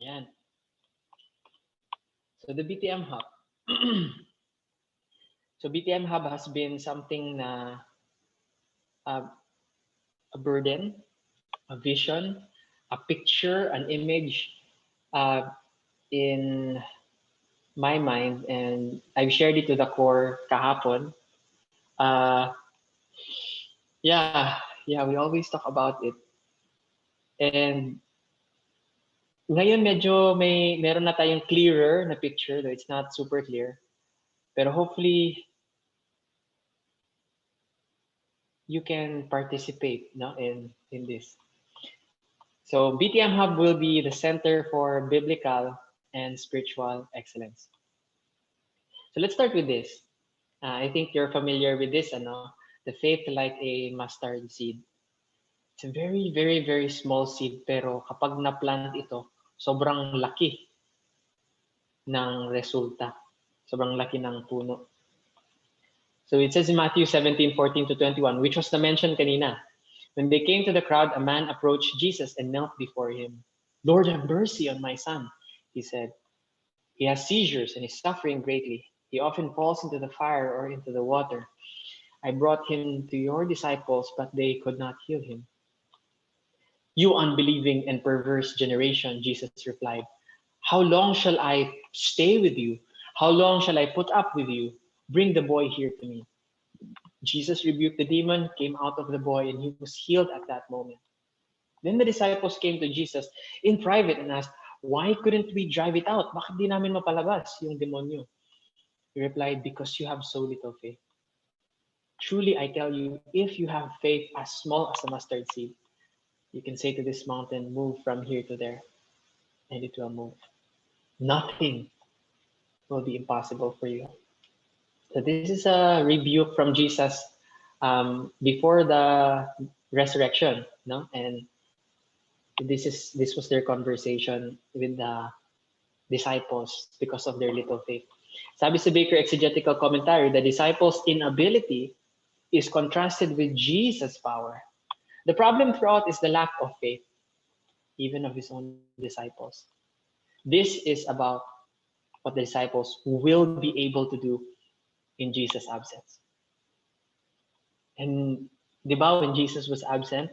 Yan. So the BTM Hub. So BTM Hub has been something na a burden, a vision, a picture, an image in my mind, and I've shared it to the core kahapon. Yeah, we always talk about it. And ngayon medyo meron na tayong clearer na picture, though it's not super clear. Pero hopefully you can participate, no, in this. So BTM Hub will be the Center for Biblical and Spiritual Excellence. So let's start with this. I think you're familiar with this, the faith like a mustard seed. It's a very, very, very small seed, pero kapag na-plant ito, sobrang laki ng resulta. Sobrang laki ng puno. So it says in Matthew 17:14-21, which was the mention kanina. When they came to the crowd, a man approached Jesus and knelt before him. Lord, have mercy on my son, he said. He has seizures and is suffering greatly. He often falls into the fire or into the water. I brought him to your disciples, but they could not heal him. You unbelieving and perverse generation, Jesus replied. How long shall I stay with you? How long shall I put up with you? Bring the boy here to me. Jesus rebuked the demon, came out of the boy, and he was healed at that moment. Then the disciples came to Jesus in private and asked, why couldn't we drive it out? Bakit di namin mapalabas yung demonyo? He replied, because you have so little faith. Truly, I tell you, if you have faith as small as a mustard seed, you can say to this mountain, move from here to there, and it will move. Nothing will be impossible for you. So this is a rebuke from Jesus before the resurrection, no? And this was their conversation with the disciples because of their little faith. Sabi sa Baker Exegetical Commentary, the disciples' inability is contrasted with Jesus' power. The problem throughout is the lack of faith, even of his own disciples. This is about what the disciples will be able to do in Jesus' absence. And di ba, when Jesus was absent,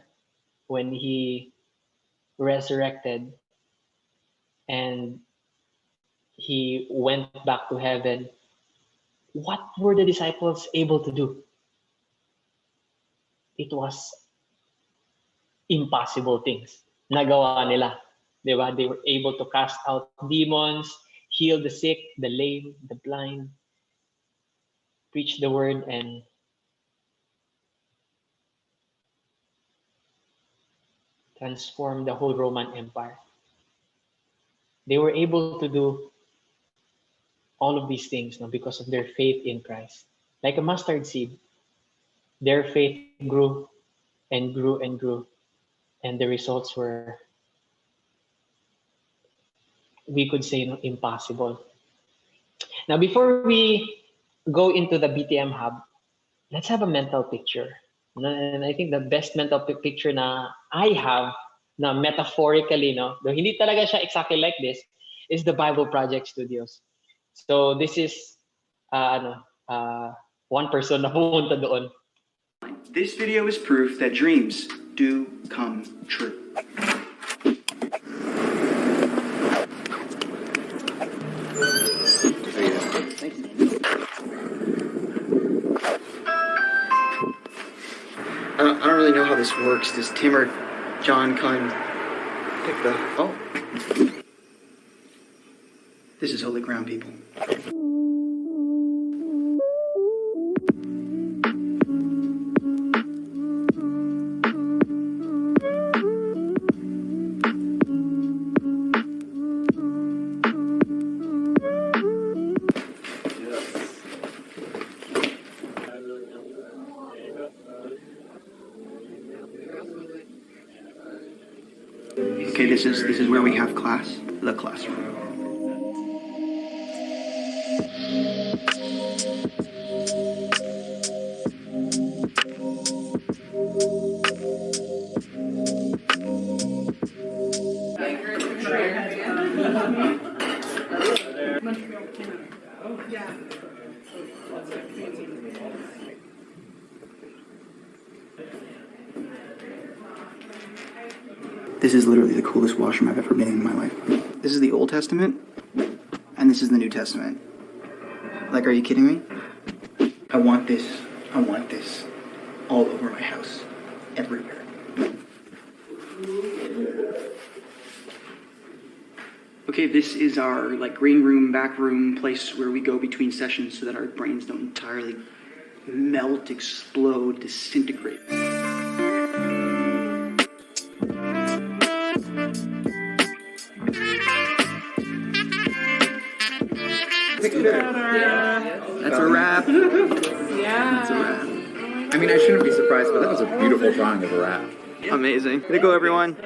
when he resurrected and he went back to heaven, what were the disciples able to do? It was impossible things. Nagawa nila. Di ba? They were able to cast out demons, heal the sick, the lame, the blind, preach the word, and transform the whole Roman Empire. They were able to do all of these things because of their faith in Christ. Like a mustard seed, their faith grew and grew and grew, and the results were, we could say, impossible. Now, before we go into the BTM Hub, let's have a mental picture. And I think the best mental picture na I have, na metaphorically, though hindi talaga siya exactly like this, is the Bible Project Studios. So this is one person na pumunta doon. This video is proof that dreams do come true. Thank you. I don't really know how this works. Does Tim or John come and pick the... Oh. This is holy ground, people. Okay, this is where we have class, the classroom. This is literally the coolest washroom I've ever been in my life. This is the Old Testament, and this is the New Testament. Like, are you kidding me? I want this all over my house, everywhere. Okay, this is our like green room, back room, place where we go between sessions so that our brains don't entirely melt, explode, disintegrate. That's a wrap. That's a wrap. I mean, I shouldn't be surprised, but that was a beautiful drawing of a rat. Amazing. Way to go, everyone.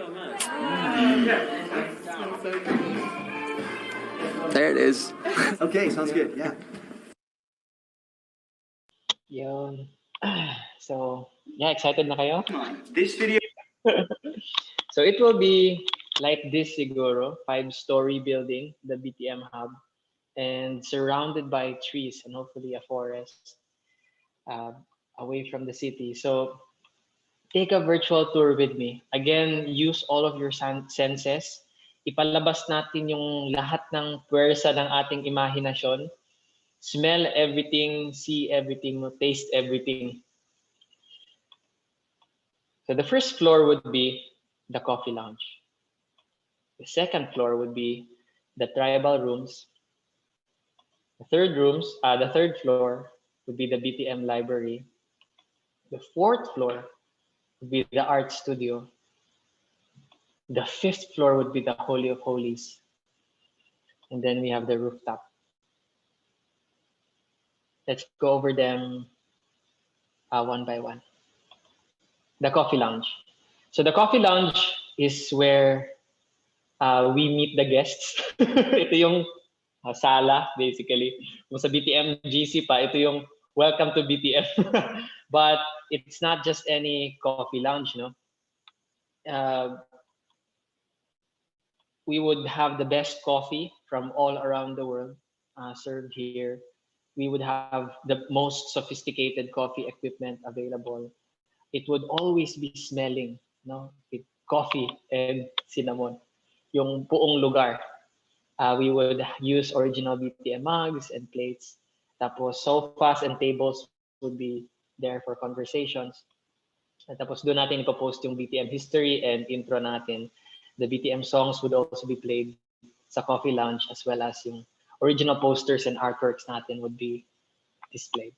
There it is. Okay, sounds good. Yeah. Yun. So, yeah, excited na kayo? This video. So it will be like this siguro, 5-story building, the BTM Hub, and surrounded by trees and hopefully a forest uh, away from the city. So take a virtual tour with me. Again, use all of your senses. Ipalabas natin yung lahat ng puwersa ng ating imahinasyon. Smell everything, see everything, taste everything. So the first floor would be the coffee lounge. The second floor would be the tribal rooms. The third floor would be the BTM library. The fourth floor would be the art studio. The fifth floor would be the Holy of Holies. And then we have the rooftop. Let's go over them one by one. The coffee lounge. So the coffee lounge is where we meet the guests. Ito yung sala, basically. Kung sa BTM GC pa, ito yung welcome to BTM. But it's not just any coffee lounge, no? We would have the best coffee from all around the world served here. We would have the most sophisticated coffee equipment available. It would always be smelling, no, with coffee and cinnamon. Yung buong lugar. We would use original BTM mugs and plates. Tapos sofas and tables would be there for conversations. At tapos doon natin ipopost yung BTM history and intro natin. The BTM songs would also be played sa coffee lounge, as well as yung original posters and artworks natin would be displayed.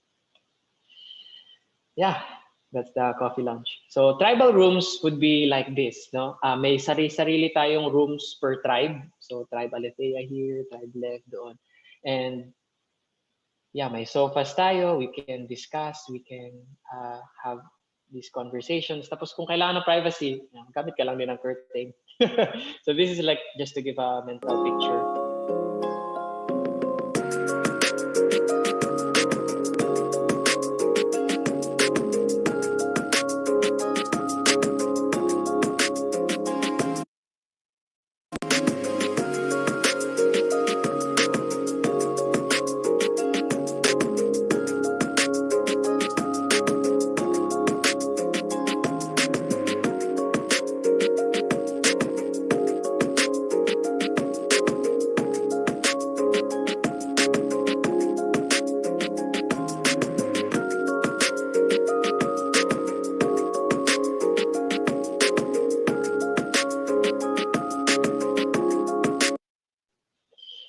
Yeah, that's the coffee lounge. So tribal rooms would be like this, no? May sarili-sarili tayong rooms per tribe. So tribe Aletheia here, tribe left doon. And yeah, may sofas tayo. We can discuss, we can have these conversations. Tapos kung kailangan ng privacy, gamit ka lang din ng curtain. So this is like just to give a mental picture.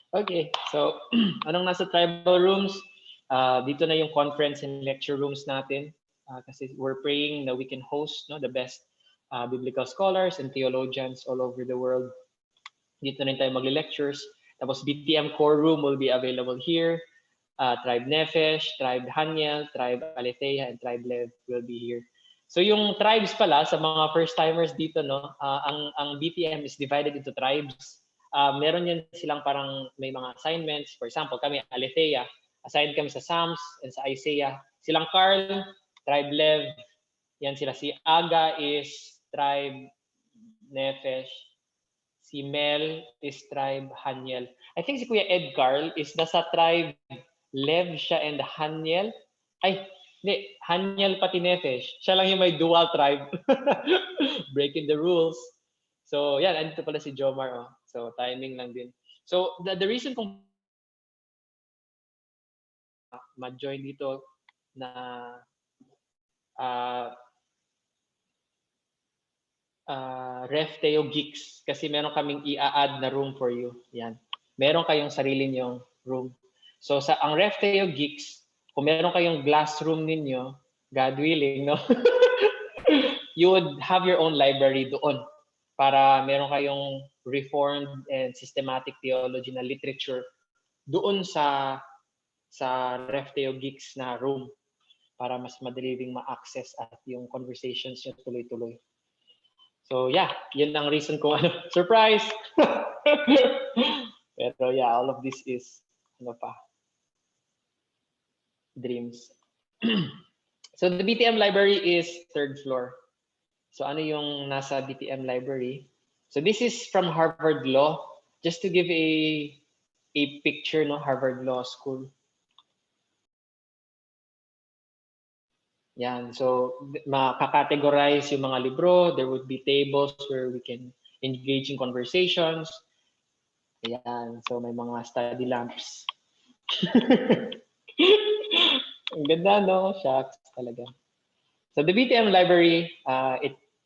Okay, so anong nasa tribal rooms? Dito na yung conference and lecture rooms natin. Kasi we're praying that we can host, no, the best biblical scholars and theologians all over the world. Dito na tayo magli-lectures. Tapos BTM core room will be available here. Tribe Nefesh, Tribe Haniel, Tribe Aletheia, and Tribe Lev will be here. So yung tribes pala, sa mga first-timers dito, no, ang BTM is divided into tribes. Meron yan silang parang may mga assignments. For example, kami, Aletheia, assigned kami sa Psalms and sa Isaiah. Silang Carl, Tribe Lev, yan sila. Si Aga is Tribe Nefesh. Si Mel is Tribe Haniel. I think si Kuya Ed Carl is nasa Tribe Lev siya and Haniel. Ay, hindi. Haniel pati Nefesh. Siya lang yung may dual tribe. Breaking the rules. So, yan. Andito pala si Jomar. Oh. So, timing lang din. So, the reason kung ma-join dito na uh, Ref Teo Geeks kasi meron kaming i-add na room for you. Yan. Meron kayong sarili niyong room. So sa ang Ref Teo Geeks, kung meron kayong glass room ninyo, God willing, no? You would have your own library doon para meron kayong reformed and systematic theology na literature doon sa Ref Teo Geeks na room para mas madali ding ma-access at yung conversations nyo tuloy-tuloy. So yeah, yun ang reason ko ano, surprise. Pero yeah, all of this is ano pa, dreams. So the BTM library is third floor. So ano yung nasa BTM library? So this is from Harvard Law. Just to give a picture, no, Harvard Law School. Yan. So makakategorize yung mga libro. There would be tables where we can engage in conversations. Ayan. So may mga study lamps. Ang ganda, no? Shucks talaga. So the BTM library,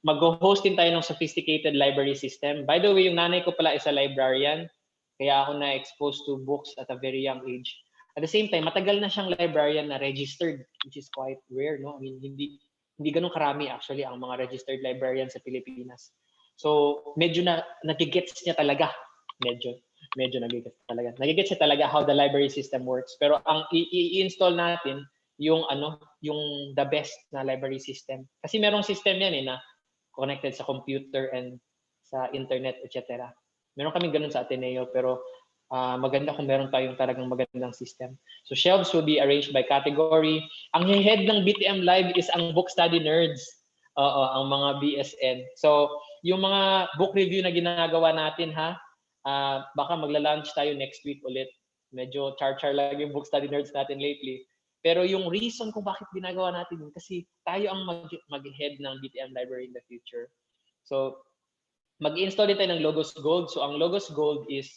mag-host din tayo ng sophisticated library system. By the way, yung nanay ko pala is a librarian. Kaya ako na-expose to books at a very young age. At the same time, matagal na siyang librarian na registered, which is quite rare, no? I mean, hindi ganun karami actually ang mga registered librarian sa Pilipinas. So, medyo nagigets niya talaga. Medyo nagigets talaga. Nagigets niya talaga how the library system works. Pero ang i-install natin yung the best na library system. Kasi merong system yan na connected sa computer and sa internet, etc. Meron kaming ganun sa Ateneo, pero maganda kung meron tayong talagang magandang system. So shelves will be arranged by category. Ang head ng BTM Live is ang book study nerds. Ang mga BSN. So yung mga book review na ginagawa natin baka magla-launch tayo next week ulit. Medyo char-char lang yung book study nerds natin lately. Pero yung reason kung bakit ginagawa natin yun, kasi tayo ang mag-head ng BTM Library in the future. So mag-install din tayo ng Logos Gold. So ang Logos Gold is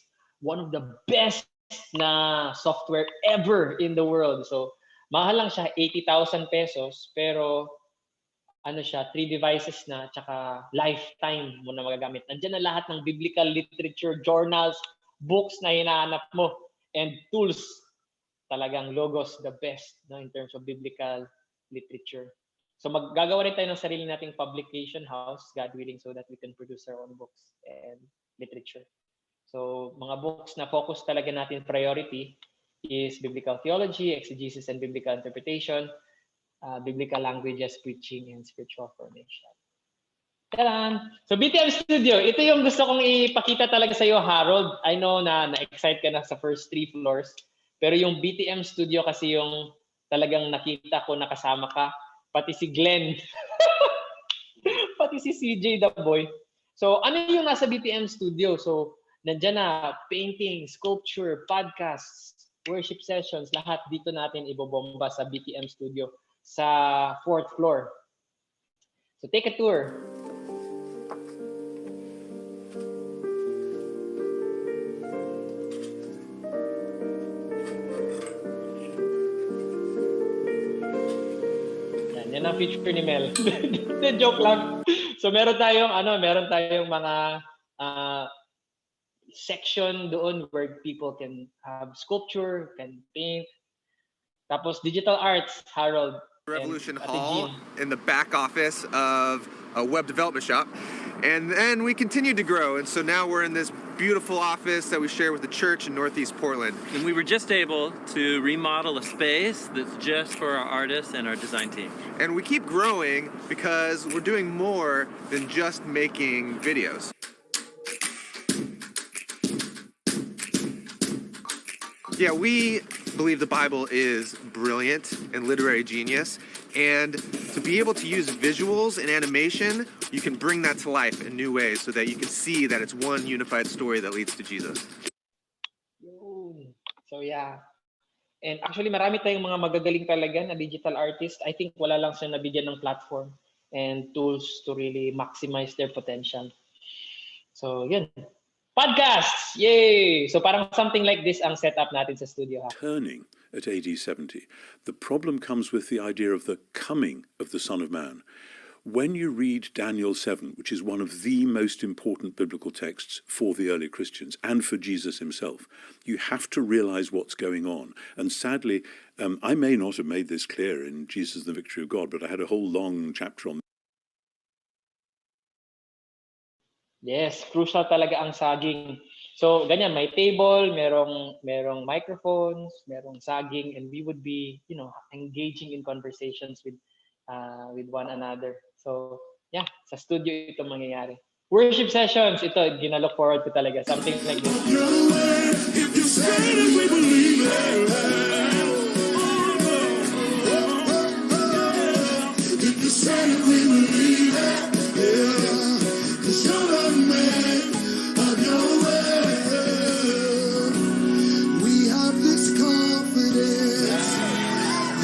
one of the best na software ever in the world. So mahal lang siya, 80,000 pesos, pero ano siya, 3 devices na, tsaka lifetime mo na magagamit. Nandiyan na lahat ng biblical literature, journals, books na hinahanap mo, and tools. Talagang Logos the best, no, in terms of biblical literature. So maggagawa rin tayo ng sarili nating publication house, God willing, so that we can produce our own books and literature. So mga books na focus talaga natin priority is biblical theology, exegesis and biblical interpretation, biblical languages, preaching, and spiritual formation. Taran! So BTM Studio, ito yung gusto kong ipakita talaga sa iyo, Harold. I know na-excite ka na sa first 3 floors, pero yung BTM Studio kasi yung talagang nakita ko nakasama ka, pati si Glenn, pati si CJ the boy. So ano yung nasa BTM Studio? So nandiyan na painting, sculpture, podcasts, worship sessions, lahat dito natin ibobomba sa BTM Studio sa 4th floor. So take a tour. Yan ang feature ni Mel. Joke lang. So meron tayong mga section doon where people can have sculpture, can paint. Tapos digital arts, Harold. Revolution Hall in the back office of a web development shop. And then we continued to grow, and so now we're in this beautiful office that we share with the church in Northeast Portland. And we were just able to remodel a space that's just for our artists and our design team. And we keep growing because we're doing more than just making videos. Yeah, we believe the Bible is brilliant and literary genius, and to be able to use visuals and animation, you can bring that to life in new ways so that you can see that it's one unified story that leads to Jesus. So yeah. And actually, marami tayong mga magagaling talaga na digital artist. I think wala lang sila nabigyan ng platform and tools to really maximize their potential. So, yun. Podcasts! Yay! So, parang something like this ang setup natin sa studio. Ha? Turning at AD 70. The problem comes with the idea of the coming of the Son of Man. When you read Daniel 7, which is one of the most important biblical texts for the early Christians and for Jesus himself, you have to realize what's going on. And sadly, I may not have made this clear in Jesus, the Victory of God, but I had a whole long chapter on. Yes, crucial talaga ang saging. So, ganyan, may table, merong microphones, merong saging, and we would be, engaging in conversations with one another. So, yeah, sa studio ito mangyayari. Worship sessions, ito, ginalook forward ko talaga. Something like this. If you say that we believe it. If you say that we believe it. Yeah. 'Cause you're the man of your word. We have this confidence.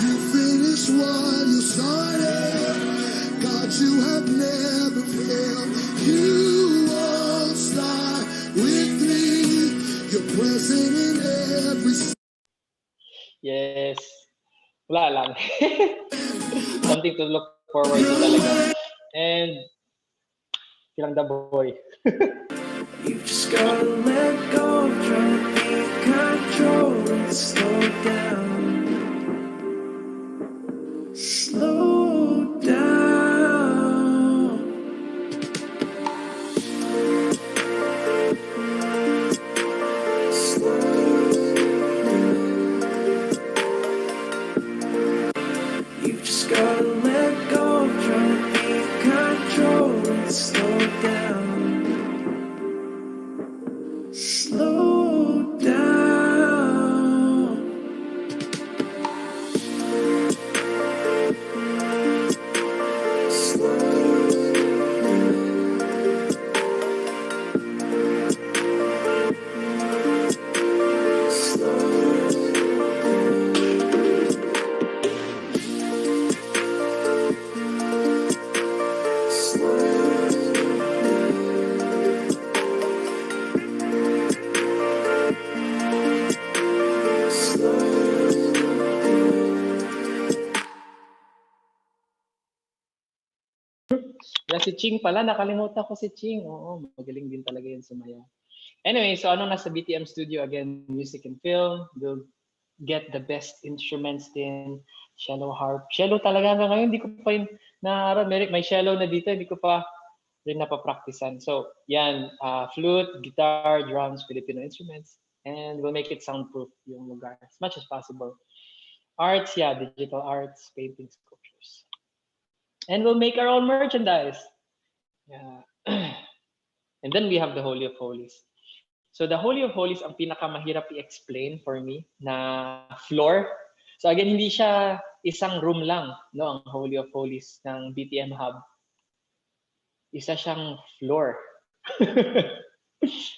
You finish what you started. God, you have never failed. You won't start with me. You're present in every. Yes. Wala lang. Something to look forward to talaga. And silang the boy. You just gotta let go, try to be in control and slow down. Slow down. Slow down. You just gotta let go, try to be in control and slow down. Slow down. Slow Si Ching pala, nakalimutan ko si Ching. Oo, magaling din talaga yun sumayaw. Anyway, so ano nasa BTM Studio, again, music and film. We'll get the best instruments din. Cello, harp. Cello talaga hanggang ngayon, hindi ko pa yun naaral. May cello na dito, hindi ko pa rin napapraktisan. So, yan, flute, guitar, drums, Filipino instruments. And we'll make it soundproof yung lugar as much as possible. Arts, yeah, digital arts, painting, sculptures. And we'll make our own merchandise. Yeah. And then we have the Holy of Holies. So the Holy of Holies ang pinakamahirap i-explain for me na floor. So again, hindi siya isang room lang, no, ang Holy of Holies ng BTM Hub. Isa siyang floor.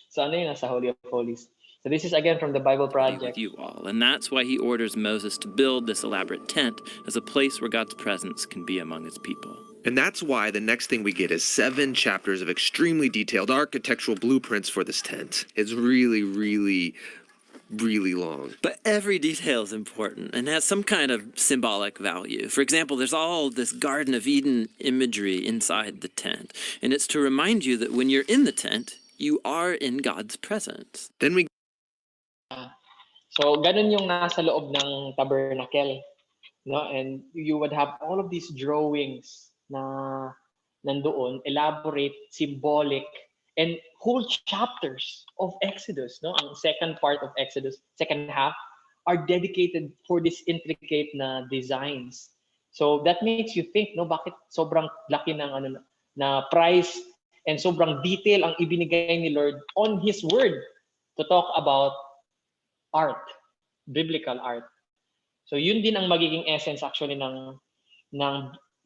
So ano yun nasa Holy of Holies? So this is again from the Bible Project. With you all, and that's why he orders Moses to build this elaborate tent as a place where God's presence can be among his people. And that's why the next thing we get is 7 chapters of extremely detailed architectural blueprints for this tent. It's really, really, really long. But every detail is important and has some kind of symbolic value. For example, there's all this Garden of Eden imagery inside the tent. And it's to remind you that when you're in the tent, you are in God's presence. Then we So ganun yung nasa loob ng tabernacle, no? And you would have all of these drawings na nandoon, elaborate, symbolic, and whole chapters of Exodus, no? Ang second part of Exodus, second half, are dedicated for these intricate na designs. So that makes you think, no, bakit sobrang laki ng na price and sobrang detail ang ibinigay ni Lord on His Word to talk about art, biblical art. So yun din ang magiging essence actually ng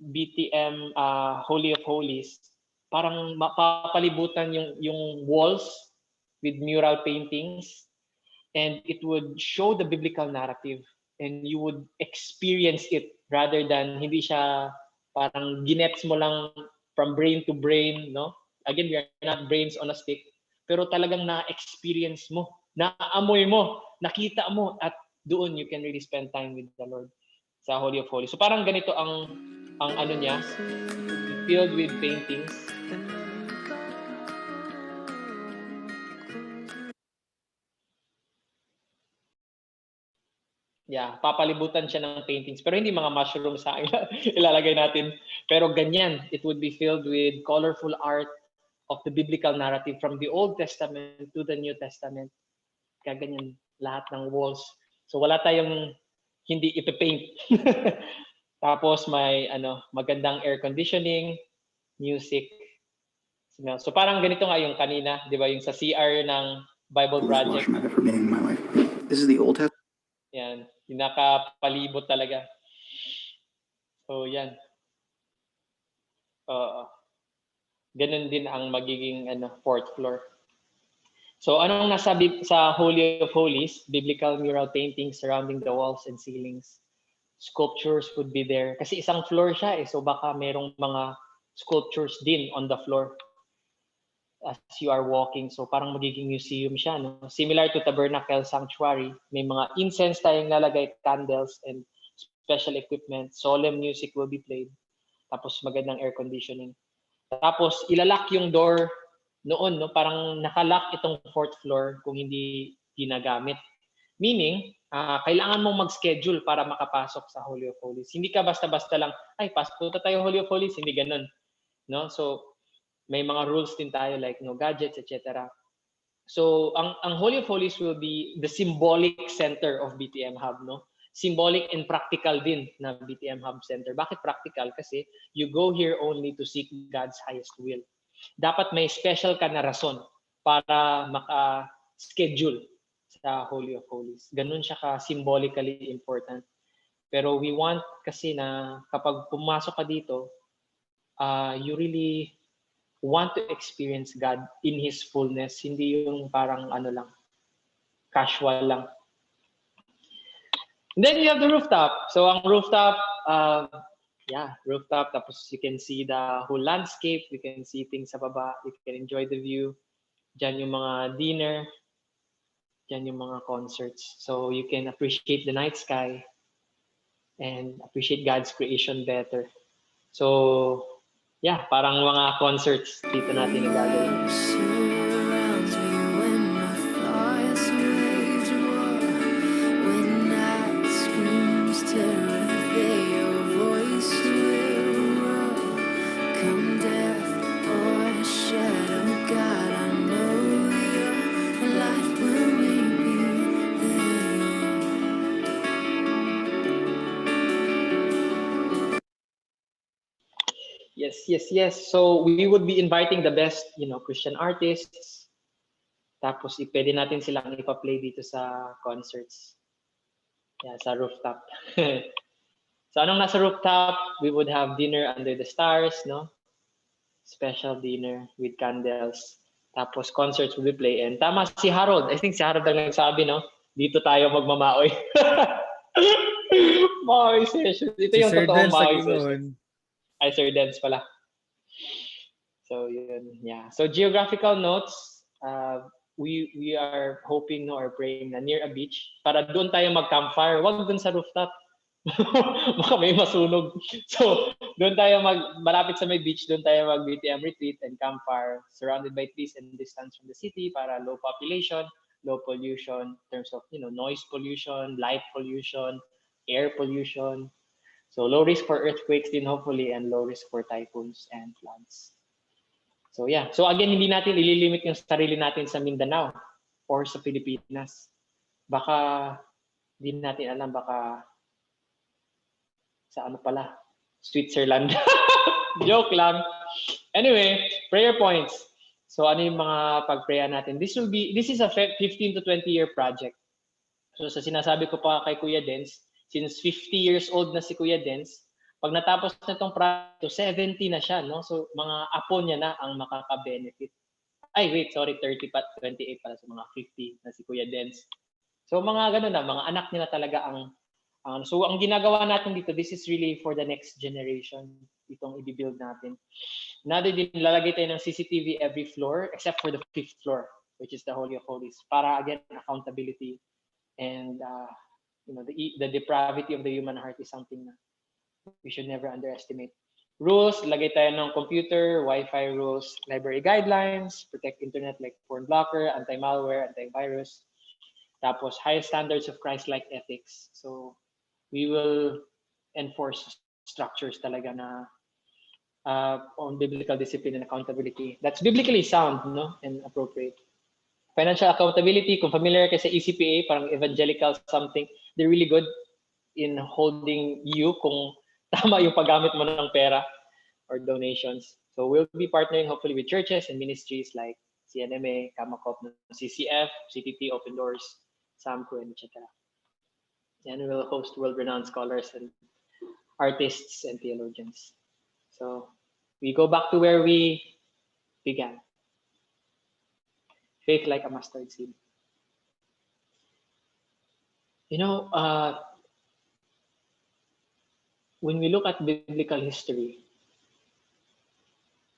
BTM Holy of Holies. Parang mapapalibutan yung walls with mural paintings, and it would show the biblical narrative and you would experience it rather than hindi siya parang ginets mo lang from brain to brain, no? Again, we are not brains on a stick, pero talagang na-experience mo, naamoy mo, nakita mo, at doon you can really spend time with the Lord sa Holy of Holies. So parang ganito ang ano niya, filled with paintings. Yeah, papalibutan siya ng paintings. Pero hindi mga mushrooms sa ilalagay natin. Pero ganyan, it would be filled with colorful art of the biblical narrative from the Old Testament to the New Testament. Kaganyan lahat ng walls. So wala tayong hindi ipe-paint. Tapos may magandang air conditioning, music. So parang ganito nga yung kanina, 'di ba, yung sa CR ng Bible Coolest Project. washroom I've ever been in my life. This is the Old Testament. Yan, yung nakapalibot talaga. So yan. Ganun din ang magiging fourth floor. So anong nasa sa Holy of Holies? Biblical mural paintings surrounding the walls and ceilings. Sculptures would be there. Kasi isang floor siya so baka merong mga sculptures din on the floor as you are walking. So parang magiging museum siya, no? Similar to Tabernacle Sanctuary, may mga incense tayong lalagay, candles, and special equipment. Solemn music will be played. Tapos magandang air conditioning. Tapos ilalock yung door noon, no? Parang nakalock itong fourth floor kung hindi ginagamit. Meaning, kailangan mong mag-schedule para makapasok sa Holy of Holies. Hindi ka basta-basta lang, ay, punta tayo Holy of Holies. Hindi ganun. No? So, may mga rules din tayo like no gadgets, etc. So, ang Holy of Holies will be the symbolic center of BTM Hub, no? Symbolic and practical din na BTM Hub Center. Bakit practical? Kasi you go here only to seek God's highest will. Dapat may special ka na rason para maka-schedule sa Holy of Holies. Ganun siya ka-symbolically important. Pero we want kasi na kapag pumasok ka dito, you really want to experience God in His fullness, hindi yung parang lang, casual lang. And then you have the rooftop. So ang rooftop, rooftop, tapos you can see the whole landscape, you can see things sa baba, you can enjoy the view. Diyan yung mga dinner, diyan yung mga concerts. So you can appreciate the night sky and appreciate God's creation better. So, yeah, parang mga concerts dito natin nagagawin. Yes. So we would be inviting the best, Christian artists. Tapos pwede natin silang ipa-play dito sa concerts. Yeah, sa rooftop. So anong nasa rooftop? We would have dinner under the stars, no? Special dinner with candles. Tapos concerts will be play. And tama si Harold. I think si Harold ang nagsabi, no? Dito tayo magmamaoy. Maoy session. Ito yung totoong maoy session. Ay, Sir Dance pala. So, yun. Yeah. So, geographical notes, we are hoping or praying na near a beach para doon tayo mag-campfire. Wag doon sa rooftop. Baka may masunog. So, doon tayo malapit sa may beach, doon tayo mag-BTM retreat and campfire surrounded by trees and distance from the city para low population, low pollution in terms of, noise pollution, light pollution, air pollution. So low risk for earthquakes din hopefully and low risk for typhoons and floods. So yeah. So again, hindi natin ililimit yung sarili natin sa Mindanao or sa Pilipinas. Baka hindi natin alam, baka sa Switzerland. Joke lang. Anyway, prayer points. So ano yung mga pag-prayer natin? This is a 15 to 20 year project. So sa sinasabi ko pa kay Kuya Dens, since 50 years old na si Kuya Dens, pag natapos na itong project, 70 na siya, no? So, mga apo niya na ang makaka-benefit. Ay, wait, sorry, 30 pa, 28 pala, so mga 50 na si Kuya Dens. So, mga ganun na, mga anak niya na talaga ang So ang ginagawa natin dito, this is really for the next generation, itong i-build natin. Another din, lalagay tayo ng CCTV every floor except for the 5th floor, which is the Holy of Holies, para again, accountability and the depravity of the human heart is something na we should never underestimate. Rules, lagay tayo ng computer, Wi-Fi rules, library guidelines, protect internet like porn blocker, anti-malware, antivirus. Tapos, high standards of Christ-like ethics. So, we will enforce structures talaga na on biblical discipline and accountability. That's biblically sound, no, and appropriate. Financial accountability, kung familiar kayo sa ECPA, parang evangelical something, they're really good in holding you kung tama yung paggamit mo ng pera or donations. So we'll be partnering hopefully with churches and ministries like CNMA, Kamakop, CCF, CTT, Open Doors, SAMCO, and etc. And we'll host world-renowned scholars and artists and theologians. So we go back to where we began. Faith like a mustard seed. When we look at biblical history,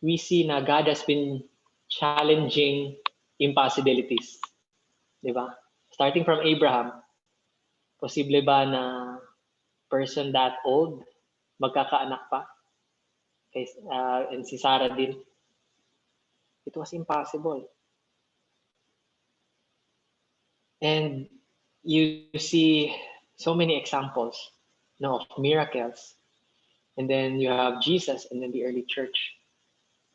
we see na God has been challenging impossibilities. Diba? Starting from Abraham, posible ba na person that old magkakaanak pa? And si Sarah din. It was impossible. And you see so many examples of miracles. And then you have Jesus and then the early church.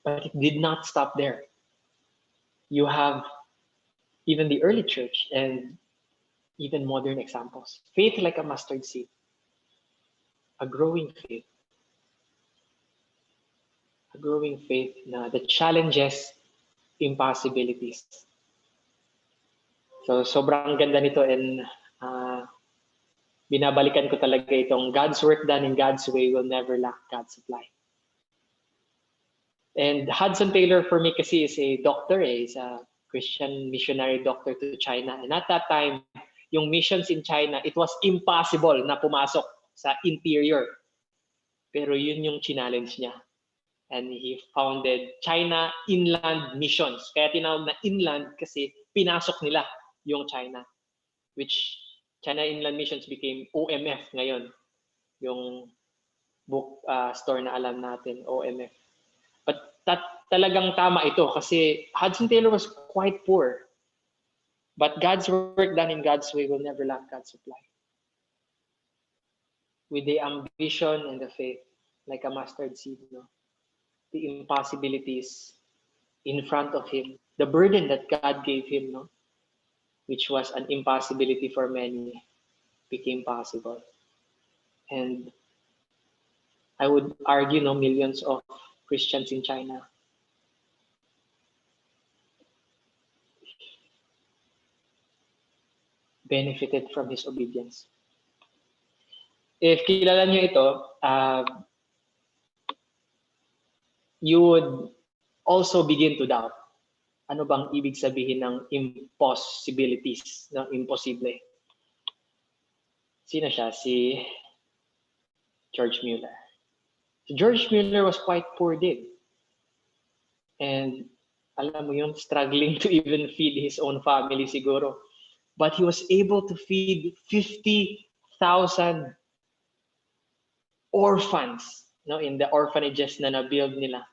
But it did not stop there. You have even the early church and even modern examples. Faith like a mustard seed. A growing faith. A growing faith that challenges impossibilities. So sobrang ganda nito and binabalikan ko talaga itong God's work done in God's way will never lack God's supply. And Hudson Taylor for me kasi is a doctor, is a Christian missionary doctor to China. And at that time, yung missions in China, it was impossible na pumasok sa interior. Pero yun yung challenge niya. And he founded China Inland Missions. Kaya tinawag na inland kasi pinasok nila yung China. Which China Inland Missions became OMF ngayon. Yung book store na alam natin, OMF. But talagang tama ito kasi Hudson Taylor was quite poor. But God's work done in God's way will never lack God's supply. With the ambition and the faith, like a mustard seed, the impossibilities in front of him, the burden that God gave him, which was an impossibility for many, became possible. And I would argue, millions of Christians in China benefited from his obedience. If kilala niyo ito, you would also begin to doubt. Ano bang ibig sabihin ng impossibilities, imposible? Sino siya? Si George Mueller. George Mueller was quite poor din. And alam mo yun, struggling to even feed his own family siguro. But he was able to feed 50,000 orphans in the orphanages na na-build nila.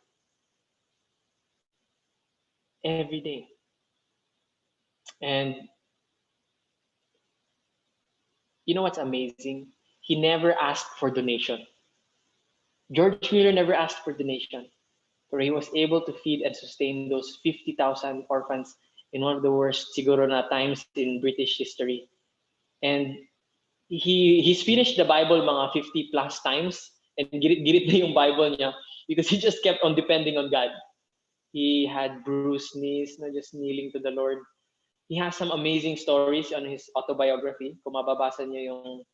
Every day. And you know what's amazing? He never asked for donation. George Mueller never asked for donation, but he was able to feed and sustain those 50,000 orphans in one of the worst siguro na times in British history. And he's finished the Bible mga 50 plus times and girit na yung Bible niya because he just kept on depending on God. He had bruised knees, just kneeling to the Lord. He has some amazing stories on his autobiography. Kung mababasa niyo yung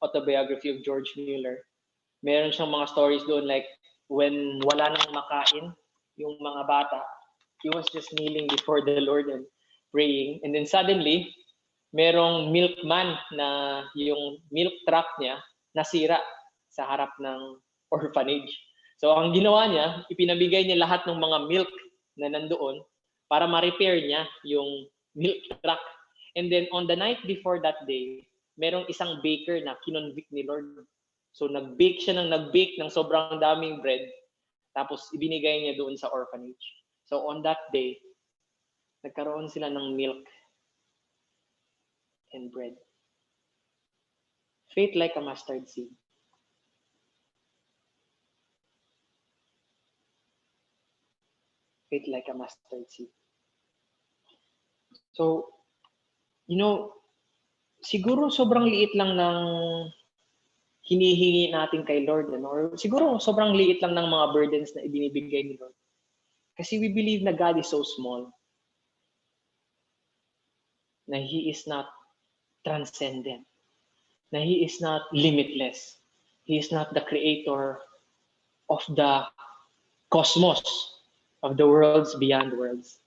autobiography of George Mueller, meron siyang mga stories doon like when wala nang makain yung mga bata, he was just kneeling before the Lord and praying. And then suddenly, merong milkman na yung milk truck niya nasira sa harap ng orphanage. So ang ginawa niya, ipinabigay niya lahat ng mga milk na nandoon para ma-repair niya yung milk truck. And then on the night before that day, merong isang baker na kinonvict ni Lord. So nag-bake siya ng sobrang daming bread, tapos ibinigay niya doon sa orphanage. So on that day, nagkaroon sila ng milk and bread. Faith like a mustard seed. Faith like a mustard seed. So, siguro sobrang liit lang ng hinihingi natin kay Lord, or siguro sobrang liit lang ng mga burdens na ibinibigay ni Lord. Kasi we believe na God is so small, na He is not transcendent, na He is not limitless. He is not the creator of the cosmos, of the worlds beyond worlds.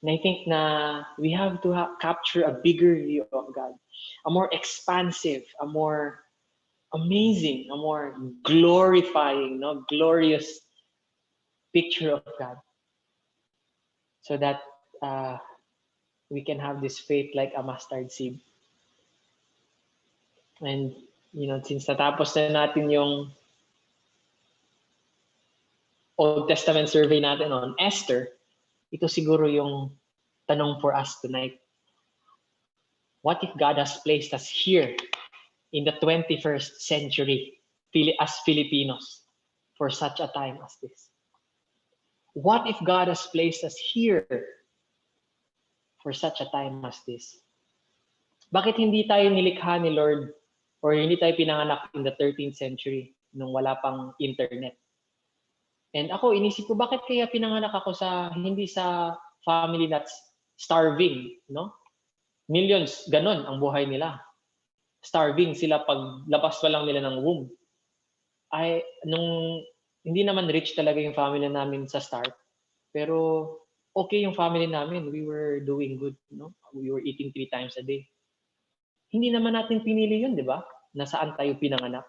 And I think na we have to capture a bigger view of God, a more expansive, a more amazing, a more glorifying, glorious picture of God, so that we can have this faith like a mustard seed. And since natapos na natin yung Old Testament survey natin on Esther, ito siguro yung tanong for us tonight. What if God has placed us here in the 21st century as Filipinos for such a time as this? What if God has placed us here for such a time as this? Bakit hindi tayo nilikha ni Lord, or hindi tayo pinanganak in the 13th century nung wala pang internet? And ako, inisip ko, bakit kaya pinanganak ako hindi sa family that's starving, no? Millions, ganon ang buhay nila. Starving sila pag labas pa lang nila ng womb. Hindi naman rich talaga yung family namin sa start, pero okay yung family namin. We were doing good, no? We were eating 3 times a day. Hindi naman natin pinili yun, di ba? Nasaan tayo pinanganak.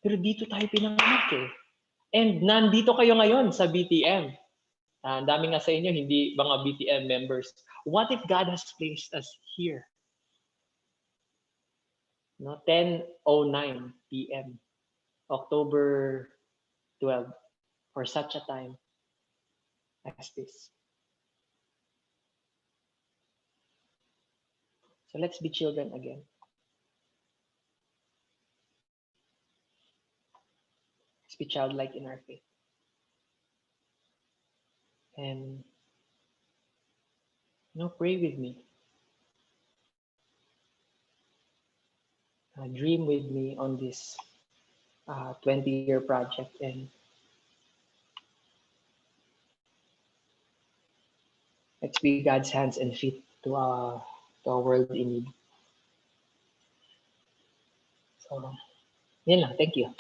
Pero dito tayo pinanganak eh. And nandito kayo ngayon sa BTM. Ang dami nga sa inyo, hindi mga BTM members. What if God has placed us here? 10:09 p.m. October 12, for such a time as this. So let's be children again. Let's be childlike in our faith. And pray with me. Dream with me on this 20-year project, and let's be God's hands and feet to our world in need. So, yan lang. Thank you.